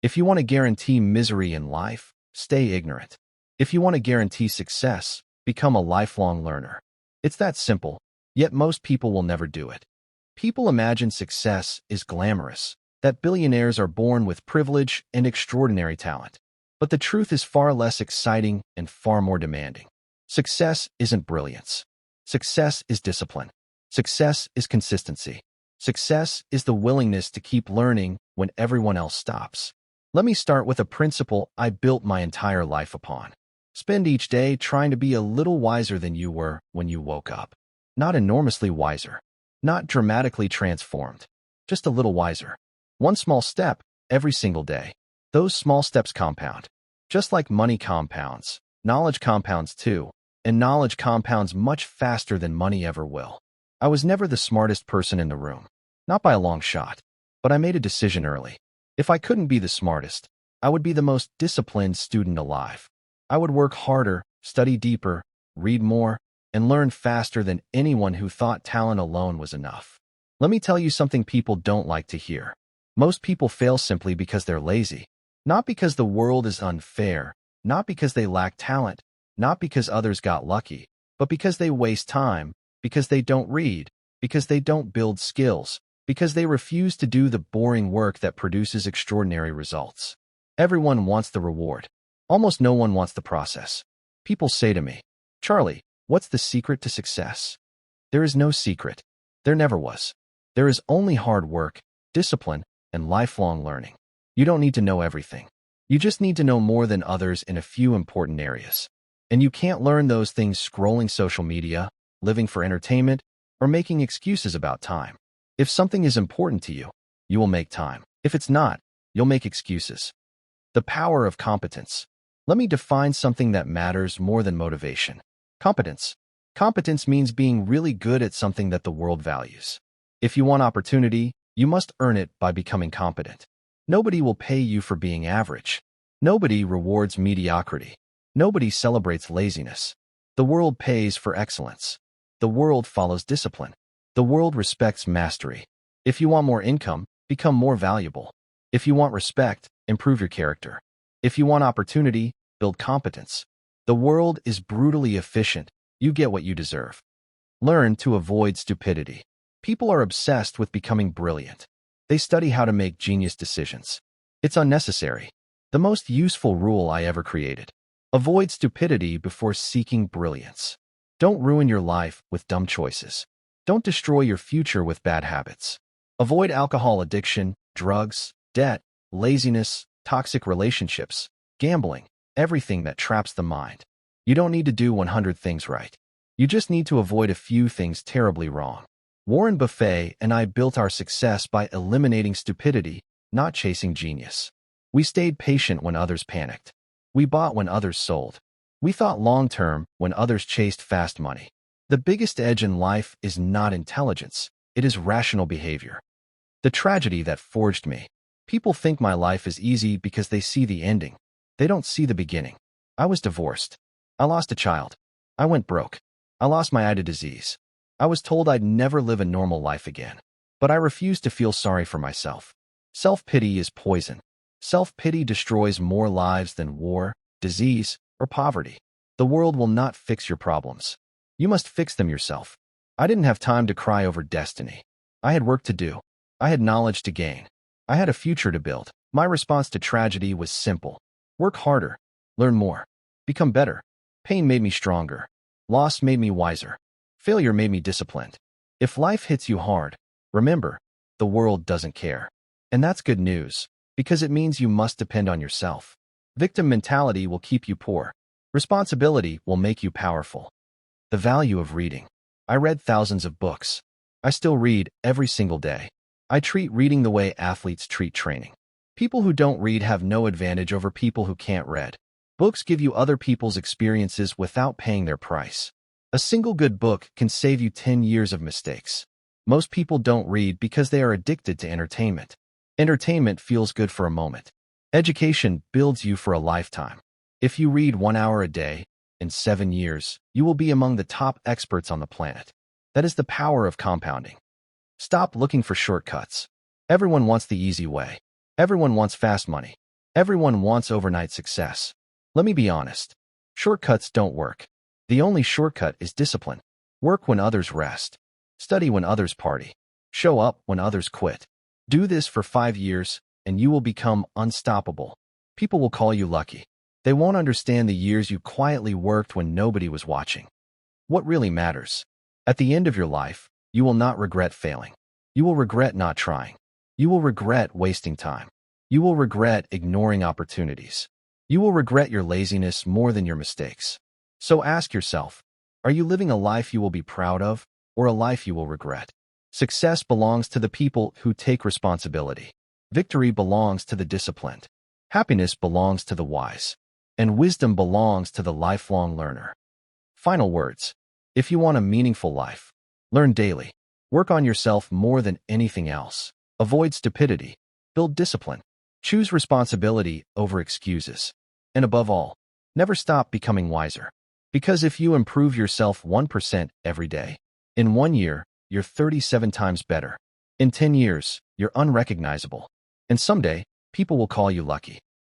If you want to guarantee misery in life, stay ignorant. If you want to guarantee success, become a lifelong learner. It's that simple, yet most people will never do it. People imagine success is glamorous, that billionaires are born with privilege and extraordinary talent. But the truth is far less exciting and far more demanding. Success isn't brilliance. Success is discipline. Success is consistency. Success is the willingness to keep learning when everyone else stops. Let me start with a principle I built my entire life upon. Spend each day trying to be a little wiser than you were when you woke up. Not enormously wiser. Not dramatically transformed. Just a little wiser. One small step every single day. Those small steps compound. Just like money compounds, knowledge compounds too, and knowledge compounds much faster than money ever will. I was never the smartest person in the room. Not by a long shot. But I made a decision early. If I couldn't be the smartest, I would be the most disciplined student alive. I would work harder, study deeper, read more, and learn faster than anyone who thought talent alone was enough. Let me tell you something people don't like to hear. Most people fail simply because they're lazy. Not because the world is unfair, not because they lack talent, not because others got lucky, but because they waste time, because they don't read, because they don't build skills, because they refuse to do the boring work that produces extraordinary results. Everyone wants the reward. Almost no one wants the process. People say to me, "Charlie, what's the secret to success?" There is no secret. There never was. There is only hard work, discipline, and lifelong learning. You don't need to know everything. You just need to know more than others in a few important areas. And you can't learn those things scrolling social media, living for entertainment, or making excuses about time. If something is important to you, you will make time. If it's not, you'll make excuses. The power of competence. Let me define something that matters more than motivation. Competence. Competence means being really good at something that the world values. If you want opportunity, you must earn it by becoming competent. Nobody will pay you for being average. Nobody rewards mediocrity. Nobody celebrates laziness. The world pays for excellence. The world follows discipline. The world respects mastery. If you want more income, become more valuable. If you want respect, improve your character. If you want opportunity, build competence. The world is brutally efficient. You get what you deserve. Learn to avoid stupidity. People are obsessed with becoming brilliant. They study how to make genius decisions. It's unnecessary. The most useful rule I ever created. Avoid stupidity before seeking brilliance. Don't ruin your life with dumb choices. Don't destroy your future with bad habits. Avoid alcohol addiction, drugs, debt, laziness, toxic relationships, gambling, everything that traps the mind. You don't need to do 100 things right. You just need to avoid a few things terribly wrong. Warren Buffett and I built our success by eliminating stupidity, not chasing genius. We stayed patient when others panicked. We bought when others sold. We thought long-term when others chased fast money. The biggest edge in life is not intelligence. It is rational behavior. The tragedy that forged me. People think my life is easy because they see the ending. They don't see the beginning. I was divorced. I lost a child. I went broke. I lost my eye to disease. I was told I'd never live a normal life again. But I refused to feel sorry for myself. Self-pity is poison. Self-pity destroys more lives than war, disease, or poverty. The world will not fix your problems. You must fix them yourself. I didn't have time to cry over destiny. I had work to do. I had knowledge to gain. I had a future to build. My response to tragedy was simple. Work harder. Learn more. Become better. Pain made me stronger. Loss made me wiser. Failure made me disciplined. If life hits you hard, remember, the world doesn't care. And that's good news, because it means you must depend on yourself. Victim mentality will keep you poor. Responsibility will make you powerful. The value of reading. I read thousands of books. I still read every single day. I treat reading the way athletes treat training. People who don't read have no advantage over people who can't read. Books give you other people's experiences without paying their price. A single good book can save you 10 years of mistakes. Most people don't read because they are addicted to entertainment. Entertainment feels good for a moment. Education builds you for a lifetime. If you read 1 hour a day, in 7 years, you will be among the top experts on the planet. That is the power of compounding. Stop looking for shortcuts. Everyone wants the easy way. Everyone wants fast money. Everyone wants overnight success. Let me be honest. Shortcuts don't work. The only shortcut is discipline. Work when others rest. Study when others party. Show up when others quit. Do this for 5 years, and you will become unstoppable. People will call you lucky. They won't understand the years you quietly worked when nobody was watching. What really matters? At the end of your life, you will not regret failing. You will regret not trying. You will regret wasting time. You will regret ignoring opportunities. You will regret your laziness more than your mistakes. So ask yourself, are you living a life you will be proud of, or a life you will regret? Success belongs to the people who take responsibility. Victory belongs to the disciplined. Happiness belongs to the wise. And wisdom belongs to the lifelong learner. Final words. If you want a meaningful life, learn daily. Work on yourself more than anything else. Avoid stupidity. Build discipline. Choose responsibility over excuses. And above all, never stop becoming wiser. Because if you improve yourself 1% every day, in 1 year, you're 37 times better. In 10 years, you're unrecognizable. And someday, people will call you lucky.